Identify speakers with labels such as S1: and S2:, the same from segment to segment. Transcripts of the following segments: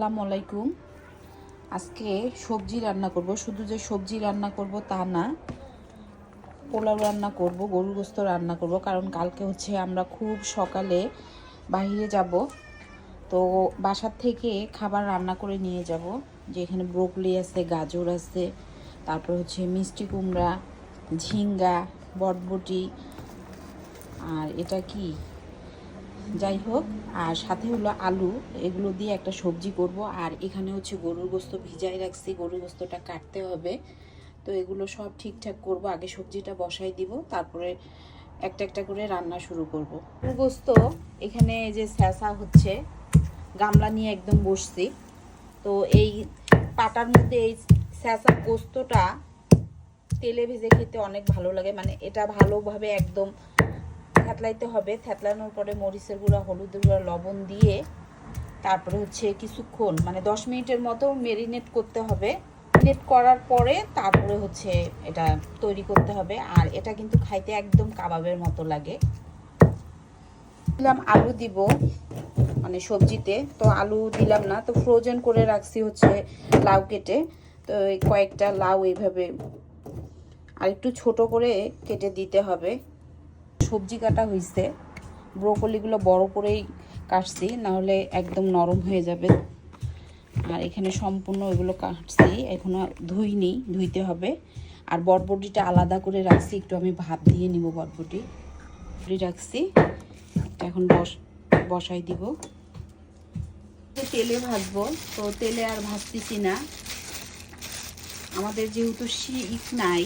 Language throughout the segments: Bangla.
S1: আসসালামু আলাইকুম। আজকে সবজি রান্না করব। শুধু যে সবজি রান্না করব তা না, পোলাও রান্না করব, গরুর গোশত রান্না করব। কারণ কালকে হচ্ছে আমরা খুব সকালে বাইরে যাব, তো বাসার থেকে খাবার রান্না করে নিয়ে যাব। যে এখানে ব্রোকলি আছে, গাজর আছে, তারপর হচ্ছে মিষ্টি কুমড়া, ঝিঙ্গা, বটবটি, আর এটা কি যাই হোক, আর সাথে হলো আলু। এগুলো দিয়ে একটা সবজি করব। আর এখানে হচ্ছে গরুর গোশত ভিজাই রাখছি, গরুর গোশতটা কাটতে হবে। তো এগুলো সব ঠিকঠাক করব। আগে সবজিটা বসাই দিব, তারপরে একটা একটা করে রান্না শুরু করব। গরুর গোশত এখানে যে স্যাঁচা হচ্ছে, গামলা নিয়ে একদম বসছি। তো এই পাটার মধ্যে এই স্যাঁচা গোশতটা তেলে ভেজে খেতে অনেক ভালো লাগে। মানে এটা ভালোভাবে একদম থেতলাইতে হবে। থেতলানোর পরে মরিচের গুঁড়া, হলুদের গুঁড়া, লবণ দিয়ে তারপরে হচ্ছে কিছুক্ষণ মানে 10 মিনিটের মতো মেরিনেট করতে হবে। মেরিনেট করার পরে তারপরে হচ্ছে এটা তৈরি করতে হবে। আর এটা কিন্তু খাইতে একদম কাবাবের মতো লাগে। দিলাম আলু দিব মানে সবজিতে, তো আলু দিলাম না, তো ফ্রোজেন করে রাখছি হচ্ছে লাউ কেটে। তো কয়েকটা লাউ এইভাবে আর একটু ছোট করে কেটে দিতে হবে। সবজি কাটা হয়েছে, ব্রোকলিগুলো বড় করেই কাটছি, নাহলে একদম নরম হয়ে যাবে। আর এখানে সম্পূর্ণ এগুলো কাটছি, এখনো ধুইনি, ধুইতে হবে। আর বটবটিটা আলাদা করে রাখছি, একটু আমি ভাপ দিয়ে নিব। বটবটি রাখছি, এখন বসাই দিব। তেলে ভাজবো, তো তেলে আর ভাজতেছি না। আমাদের যেহেতু শিক নাই,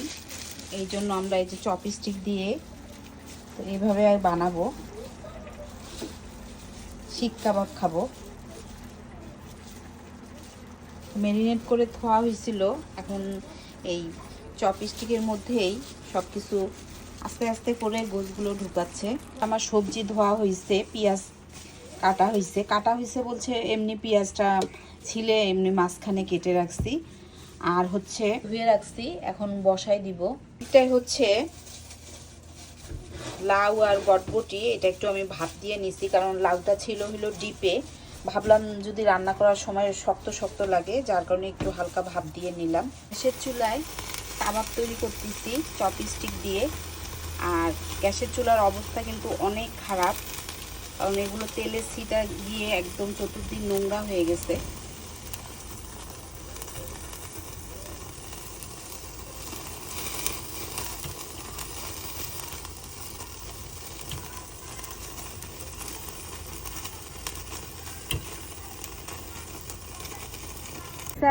S1: এই জন্য আমরা এই যে চপস্টিক দিয়ে তো এইভাবে আর বানাবো। শিক কাবাব খাবো। ম্যারিনেট করে ধোয়া হয়েছিল, এখন এই চপস্টিকের মধ্যেই সব কিছু আস্তে আস্তে করে গোছগুলো ঢুকাচ্ছে। আমার সবজি ধোয়া হয়েছে, পেঁয়াজ কাটা হয়েছে বলছে, এমনি পেঁয়াজটা ছিলে এমনি মাঝখানে কেটে রাখছি। আর হচ্ছে ধুয়ে রাখছি, এখন বসাই দিব। এটাই হচ্ছে লাউ আর বটবটি, এটা একটু আমি ভাপ দিয়ে নিছি, কারণ লাউটা ছিল হলো ডিপে। ভাবলাম যদি রান্না করার সময় শক্ত শক্ত লাগে, যার কারণে একটু হালকা ভাপ দিয়ে নিলাম। গ্যাসের চুলায় কাবাব তৈরি করতেছি চপস্টিক দিয়ে। আর গ্যাসের চুলার অবস্থা কিন্তু অনেক খারাপ, কারণ এগুলো তেলে ছিটা গিয়ে একদম চতুর্দিক নোংরা হয়ে গেছে।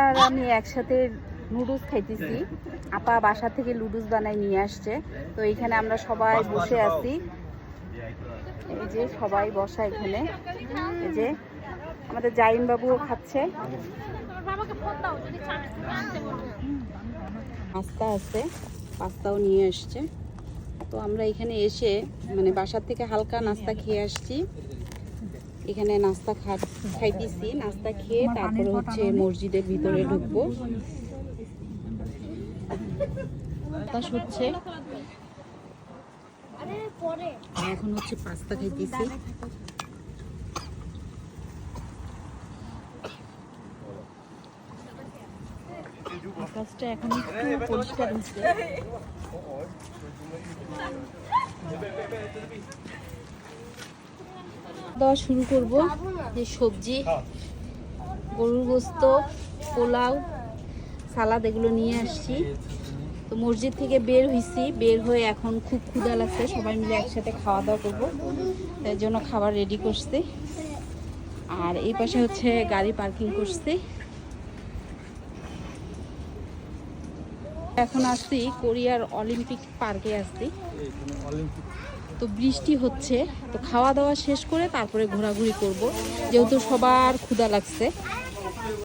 S1: আর আমি একসাথে নুডলস খাইতেছি। আপা বাসা থেকে নুডলস বানাই নিয়ে আসছে, তো এখানে আমরা সবাই বসে আছি। এই যে সবাই বসা এখানে, এই যে আমাদের জাইম বাবুও খাচ্ছে। পাস্তা আছে, পাস্তাও নিয়ে আসছে। তো আমরা এখানে এসে মানে বাসার থেকে হালকা নাস্তা খেয়ে আসছি। এখানে নাস্তা খাইতেছি, নাস্তা খেয়ে তারপরে হচ্ছে মসজিদের ভিতরে ঢুকবো। হচ্ছে এখন হচ্ছে পাস্তা খাইতেছি। আকাশটা এখন একটু পরিষ্কার হচ্ছে। দেওয়া শুরু করব। যে সবজি, গরুর গোশত, পোলাও, সালাদ এগুলো নিয়ে আসছি। তো মসজিদ থেকে বের হয়েছি, বের হয়ে এখন খুব ক্ষুধা লাগছে, সবাই মিলে একসাথে খাওয়া দাওয়া করবো, তার জন্য খাবার রেডি করছি। আর এই পাশে হচ্ছে গাড়ি পার্কিং করছি। এখন আসছি কোরিয়ার অলিম্পিক পার্কে আসছি। তো বৃষ্টি হচ্ছে, তো খাওয়া দাওয়া শেষ করে তারপরে ঘোরাঘুরি করব, যেহেতু সবার ক্ষুধা লাগছে।